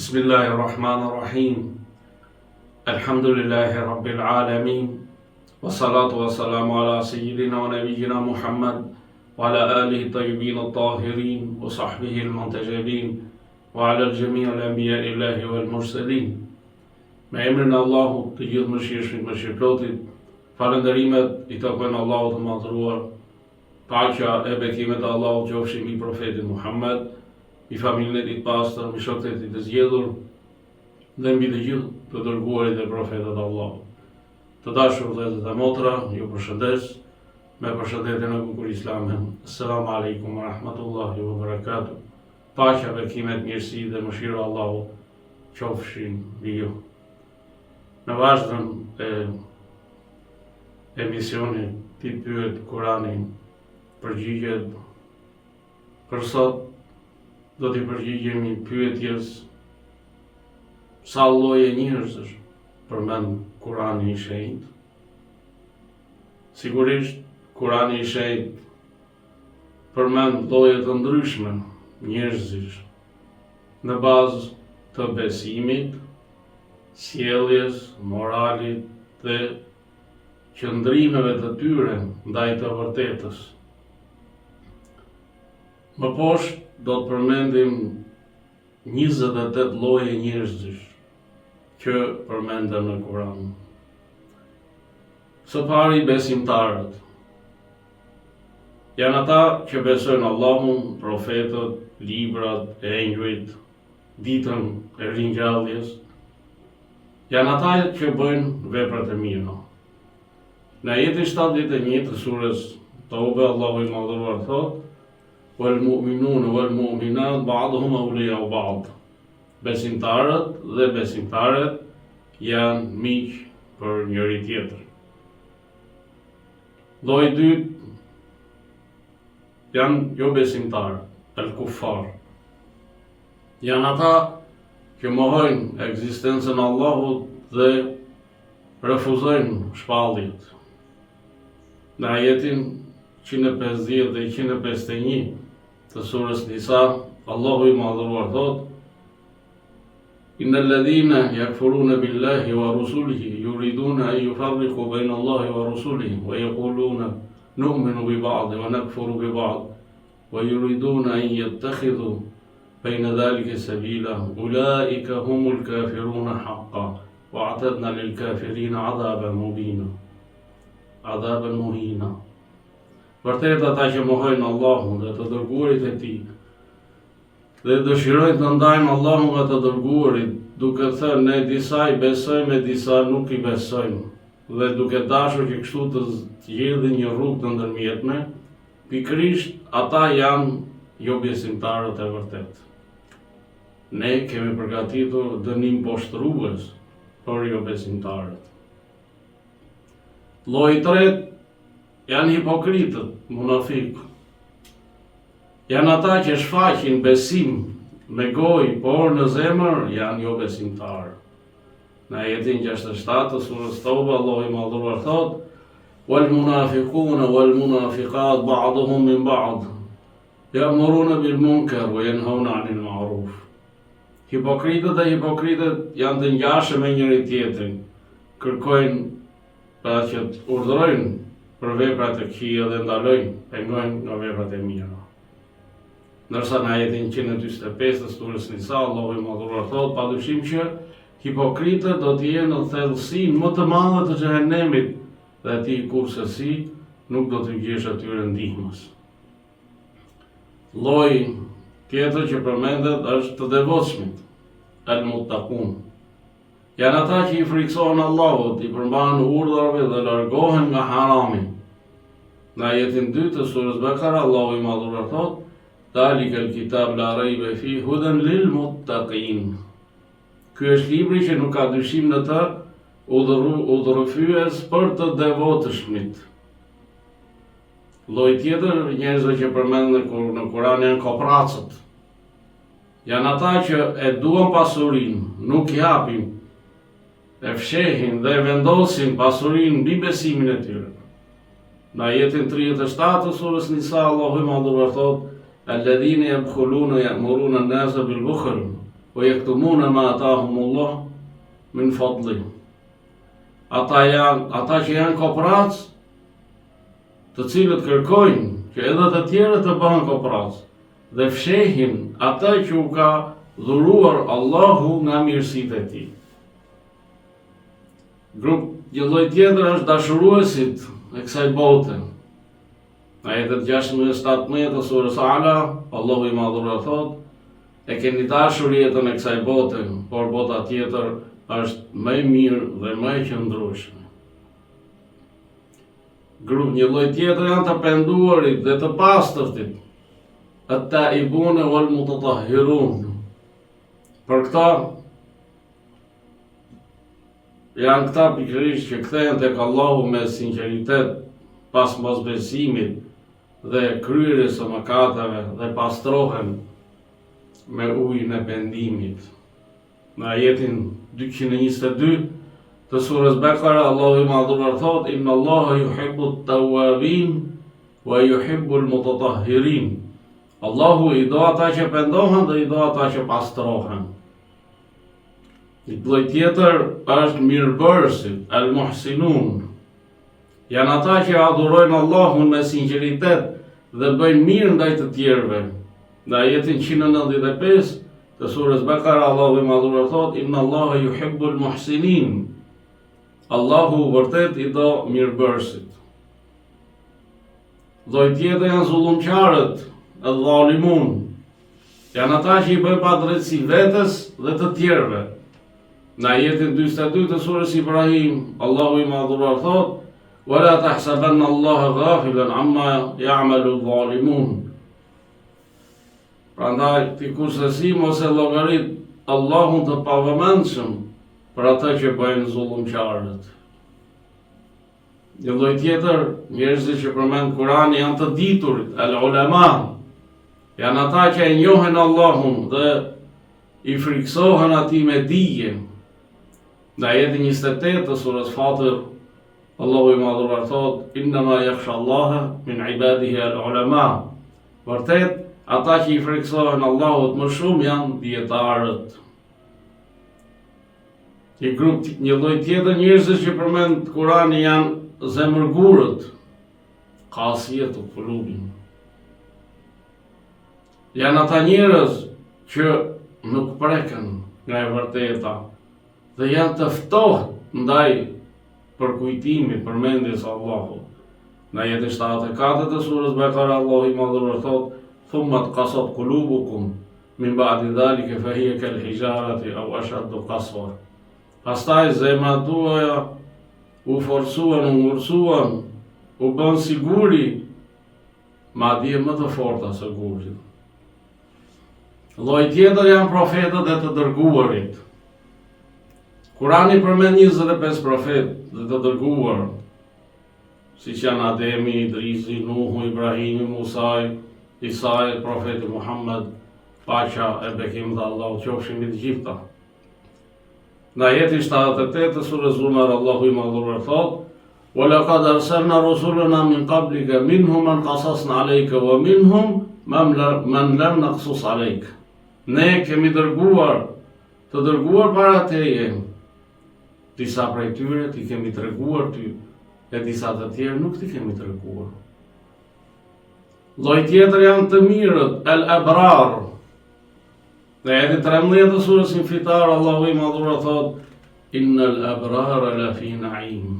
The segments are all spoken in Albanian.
Bismillahirrahmanirrahim. Alhamdulillahi Rabbil Alamin. Wa salatu wa salamu ala sayyidina wa nabiyyina Muhammad wa ala alihi tayyibin at-tahirin wa sahbihi al-muntajabin wa ala al-jami' al-anbiya illahi wal mursalin. Me emrin e Allahut, të gjithë mëshirshmit, mëshirëplotit, falënderimet i takojnë Allahut të madhëruar, paqja e bekimet e Allahut qofshin mbi profetin Muhammed, mbi familjen e tij të pastër, mbi shokët e tij të zgjedhur dhe mbi të gjithë të dërguarit e profetët e Allahut. Të dashur vëllezër dhe motra, ju përshëndes me përshëndetjen e bukur islame. Assalamu alaikum wa rahmatullahi wa barakatuh. Paqja, bekimet, mirësi dhe mëshira e Allahut qofshin mbi ju. Në vazhdim e emisionit Ti pyet Kurani përgjigjet, për sot do t'i përgjigjemi pyetjes sa lloje njerëzish përmend Kurani i Shenjtë. Sigurisht Kurani i Shenjtë përmend lloje të ndryshme njerëzish në bazë të besimit, sjelljes, moralit dhe qëndrimeve të tyre ndaj të vërtetës. Më poshtë do të përmendim 28 lloje njerëzish që përmenden në Kur'an. Së pari, besimtarët. Janë ata që besojnë Allahun, profetët, librat, engjujt, ditën e ringjalljes. Janë ata që bëjnë veprat e mira. Në ajetin 71 të surës Tauba, Allahu i madhëruar thotë: "Wal mu'minun wal mu'minat ba'duhum awliya'u ba'd." Besimtarët dhe besimtaret janë miq për njëri tjetër. Lloji i dytë janë jo besimtarë, al-kuffar. Janë ata që mohojnë ekzistencën e Allahut dhe refuzojnë shpalljet. Në ajetin 150 dhe 151 të surës Nisa, Allahu i madhëruar thotë: "Innal ladhina yakfuruna billahi wa rusulihi yuriduna an yufarriqu bayna Allahi wa rusulihi wa yaquluna nu'minu bi ba'd wa nakfuru bi ba'd wa yuriduna an yattakhidhu bayna dhalika sabila ulaika humul kafiruna haqqan wa a'tadna lil kafirina 'adaban mubina." Adaban muhina. Vërtet ata që mohojnë Allahun dhe të dërguarit e tij dhe dëshirojnë të ndajnë Allahun nga të dërguarit, duke thënë ne disa i besojmë e disa nuk i besojmë, dhe duke dashur që kështu të zgjedhin një rrugë të ndërmjetme, pikërisht ata janë jo besimtarët e vërtet. Ne kemi përgatitur dënim poshtrues për jo besimtarët. Lloji i tretë janë hipokritët, munafik. Janë ata që shfaqin besim me gojë, por në zemër janë jo besimtarë. Në ajetin 67 të surës Tauba, Allahu i madhëruar thotë: "Wal munafiquna wal munafiqat ba'duhum min ba'd ya'muruna bil munkar wa yanhauna 'anil ma'ruf." Hipokritët dhe hipokritët janë të ngjashëm me njëri tjetrin, kërkojnë pra që të urdhërojnë për veprat e këqija dhe ndalojnë, pengojnë nga veprat e mira. Ndërsa në ajetin 145 të surës Nisa, Allahu i madhëruar thotë: "Padyshim që hipokritët do të jenë në thellësinë më të madhe të xhehenemit dhe ti kurse nuk do të gjesh atyre ndihmës." Lloji tjetër që përmendet është të devotshmit, al-muttaqun. Janë ata që i friksohen Allahut, i përmbahen urdhrave dhe largohen nga harami. Në ajetin 2 të surës Bakara, Allahu i madhëruar thotë: "Dhalika al-kitab la rayba fihi hudan lil muttaqin." Ky është libri që nuk ka dyshim në të, udhërfyes për të devotshmit. Lloji tjetër njerëzve që përmenden në Kur'an janë kopracët. Janë ata që e duan pasurinë, nuk japin, e fshehin dhe vendosin pasurinë mbi besimin e tyre. Në ajetin 37 të surës Nisa, Allahu i madhëruar thotë: "Alladhina yabkhuluna ya'muruna an-nasa bil bukhl wa yaktumuna ma atahumullah min fadli. Ata që janë kopracë, të cilët kërkojnë që edhe të tjerët të bëhen kopracë dhe fshehin ata që u ka dhuruar Allahu nga mirësitë e tij. Një lloj tjetër është dashuruesit e kësaj bote. Ajetet 16-17 të surës Ala, Allahu i madhur thot: e keni dashur jetën e kësaj bote, por bota tjetër është më e mirë dhe më e qëndrueshme. Një lloj tjetër janë të penduarit dhe të pastërtit, at-taibun wal mutatahhirun. Për këta janë këta pikërisht që kthehen tek Allahu me sinqeritet pas mosbesimit dhe kryerjes së mëkateve dhe pastrohen me ujin e pendimit. Në ajetin 222 të surës Bekara, Allahu i madhuar thot: inna Allaha yuhibbu at-tawwabin wa yuhibbu al-mutatahhirin. Allahu i do ata që pendohen dhe i do ata që pastrohen. Një lloj tjetër është mirëbërësit, al-muhsinun. Janë ata që adhurojnë Allahun me sinqeritet dhe bëjnë mirë ndaj të tjerëve. Në ajetin 195 të surës Bekara, Allahu i madhuar thot: inna Allaha yuhibbu al-muhsinin. Allahu vërtet i do mirëbërësit. Lloj tjetër janë zullumqarët, adh-dhalimun. Janë ata që i bëjnë padrejtësi vetes dhe të tjerëve. Në ajetin 42 të surës Ibrahim, Allahu i madhuar thot: wala tahsabanna Allaha ghafilan amma ya'malu adh-dhalimun. Prandaj ti kursesi mos e llogarit Allahun të pavëmendshëm për ata që bëjnë zullumqarët. Një lloj tjetër, njerëzit që përmend Kurani janë të diturit, al-ulama. Janë ata që e njohin Allahun dhe i friksohen atij me dije. Në ajetin 28 të surës Fatir, Allahu i madhuar thot: innama yakhsha Allaha min ibadihi al-ulama. Vërtet, ata që i friksohen Allahut më shumë janë dietarët. Një lloj tjetër njerëzit që përmend Kurani janë zemërgurët, qasiyatu qulubin. Janë ata njerëz që nuk preken nga e vërteta dhe janë të ftohtë ndaj përkujtimit, përmendjes së Allahut. Në ajetin 74 të surës Bekara, Allahu i madhuar thot: thumma qasat qulubukum min ba'di dhalika fa hiya kal hijarati aw ashaddu qaswa. Pastaj zemrat tuaja u forcuan, u ngursuan, u bën siguri, madje më të forta se guri. Lloj tjetër janë profetët e të dërguarit. Kurani përmend 25 profetë dhe të dërguar, siç janë Ademi, Idrisi, Nuhu, Ibrahimi, Musa, Isa, profeti Muhammed, paqja e bekim dhe Allahu qofshin mbi të gjitha. Në ajetin 78 të surës Zumar, Allahu i madhuar thot: wa laqad arsalna rusulana min qablika minhum man qasasna alayka wa minhum man lam naqsus alayka. Ne kemi të dërguar para teje. Disa prej tyre ti kemi treguar ty, e disa të tjerë nuk ti kemi treguar. Lloj tjetër janë të mirët, al-abrar. Në ajetin 13 të surës Infitar, Allahu i madhuar thot: innal abrara la fi na'im.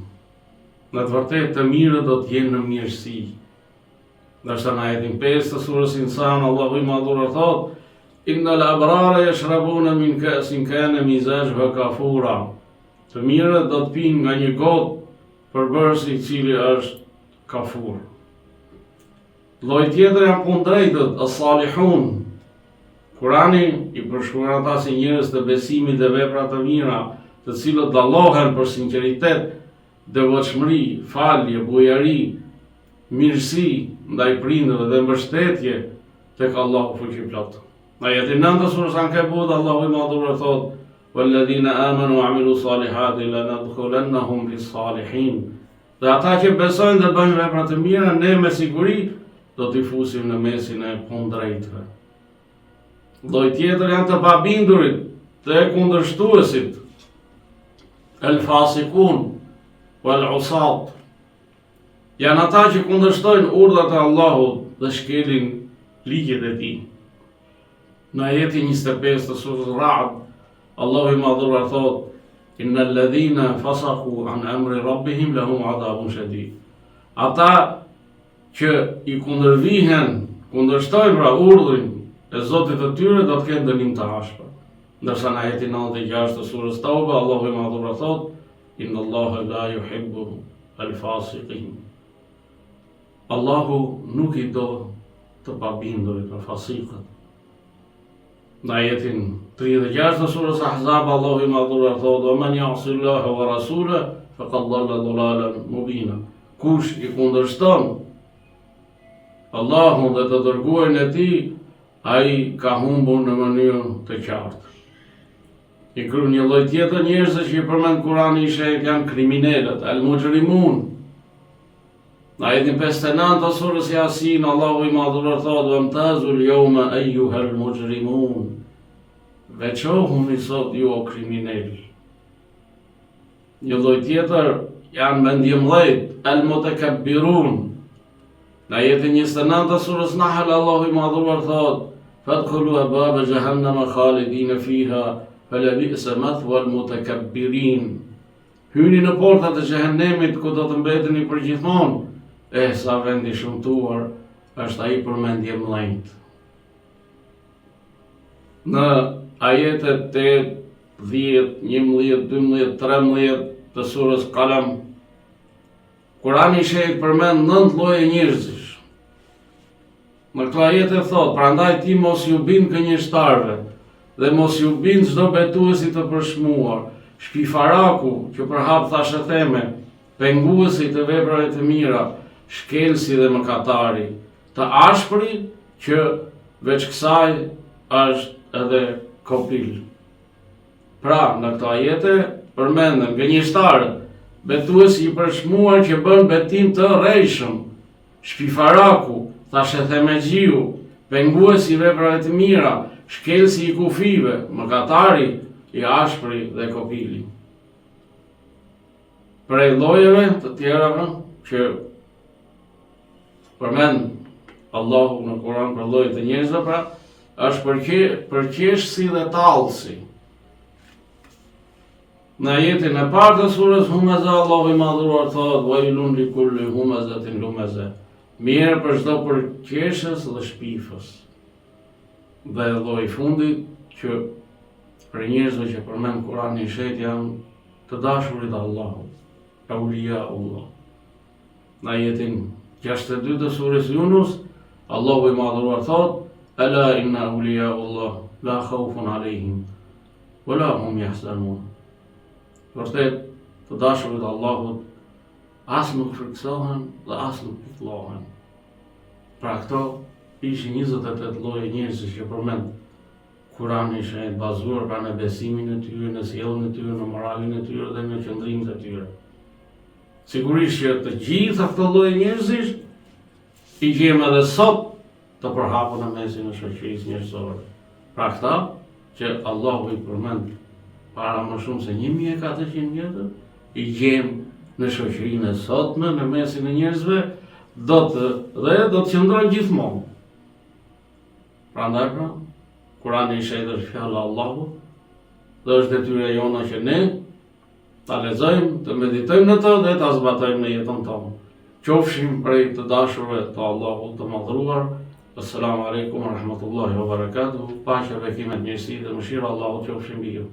Në të vërtetë të mirët do të jenë në mirësi. Ndërsa në ajetin 5 të surës Insan, Allahu i madhuar thot: innal abrara yashrabuna min ka'sin kana mizajuha kafura. Të mirët do të pinë nga një gotë përbërësi i cili është kafur. Lloj tjetër janë kundrejtët, as-salihun. Kurani i përshkruan ata si njerëz të besimit dhe vepra të mira, të cilët dallohen për sinqeritet, devotshmëri, falje, bujari, mirësi ndaj prindërve dhe mbështetje tek Allahu fuqiplot. Në ajetin 9 të surës Ankebut, Allahu i madhuar thot: walladhina amanu wa amilu salihati lanadkhulannahum fis-salihin. Dhe ata që besojnë dhe bëjnë vepra të mira, ne me siguri do t'i fusim në mesin e kundrejtëve. Lloj tjetër janë të pabindurit, të kundërshtuesit, el fasikun, wal usat. Janë ata që kundërshtojnë urdhat e Allahut dhe shkelin ligjet e tij. Në ajetin 25 të surës Ra'd, Allahu i madhuar thot: Innal ladhina fasaku an amri rabbihim lahum adhabun shadid. Ata që i kundërvihen, kundërshtojnë pra urdhrin e Zotit të tyre, do të kenë dënim të ashpër. Ndërsa në ajetin 96 të surës Tauba, Allahu i madhuar thot: Inna Allaha la yuhibbu al-fasiqin. Allahu nuk i do të pabindurit, të fasikët. Në ajetin 36 të surës Ahzab, Allahu i madhuar thot: "Wa man ya'si Allaha wa rasulahu faqad dhalla dhalalan mubina." Kush i kundërshton Allahun dhe të dërguarin e tij, ai ka humbur në mënyrë të qartë. I kryen një lloj tjetër njerëzve që i përmend Kurani i shenjtë janë kriminalët, al-mujrimun. Në ajetin 59 të surës Yasin, Allahu i madhuar thot: "Wamtazu al-yawma ayyuha al-mujrimun." Veçohuni sot ju o kriminal. Një lloj tjetër janë mendjemëllejt, al-mutakabbirun. Në ajetin 29 të surës Nahl, Allahu i madhuar thot: "Fadkhulu abwaba jahannama khalidina fiha, falabi'sa mathwa al-mutakabbirin." Hyni në portat e xhehenemit ku do të mbeteni përgjithmonë. Sa vendi shumtuar është ai për mendjemëllejt. Në ajetet 8, 10, 11, 12, 13 të surës Qalam, Kurani i shenjtë përmend 9 lloje njerëzish. Në këto ajete thot: "Prandaj ti mos ju bind gënjeshtarëve dhe mos ju bind çdo betuesi të përshmuar, shpifaraku që përhap thashë theme, penguesi të veprave të mira, shkelsi dhe mëkatari, të ashpëri që veç kësaj është edhe kopil." Pra, në këto ajete përmenden gënjeshtarët, betuesi i përshmuar që bën betim të rrejshëm, shpifaraku, thashethemexhiu, penguesi i veprave të mira, shkelsi i kufive, mëkatari, i ashpëri dhe kopili. Prej llojeve të tjerave që përmend Allahu në Kur'an për llojet e njerëzve, pra, është përqeshësi dhe tallësi. Në ajetin e parë të surës Humaza, Allahu i madhuar thot: "Wailun likulli humazatin lumaza." Mirë për çdo përqeshës dhe shpifës. Dhe lloji i fundit që për njerëzve që përmend Kurani i shenjtë janë të dashurit e Allahut, auliaullah. Në ajetin 62 të surës Yunus, Allahu i madhuar thot: "Ala inna auliaullah la khawfun alayhim wala hum yahzanun." Vërtet, të dashurit e Allahut as nuk friksohen dhe as nuk pikëllohen. Pra këto ishin 28 lloje njerëzish që përmend Kurani i shenjtë, bazuar pra në besimin e tyre, në sjelljen e tyre, në moralin e tyre dhe në qëndrimet e tyre. Sigurisht që të gjitha këto lloje njerëzish i gjejmë edhe sot të përhapur në mesin e shoqërisë njerëzore. Pra këta që Allahu i përmend para më shumë se 1400 vjetër, i gjejmë në shoqërinë e sotme, në mesin e njerëzve, do të qëndrojnë gjithmonë. Prandaj pra, Kurani i shenjtë është fjala e Allahut dhe është detyra jona që ne ta lexojmë, të meditojmë në të dhe ta zbatojmë në jetën tonë. Qofshim prej të dashurve të Allahut të madhruar. Assalamu alaikum wa rahmatullahi wa barakatuh. Paqja, bekimet, mirësi dhe mëshira e Allahut qofshin mbi ju.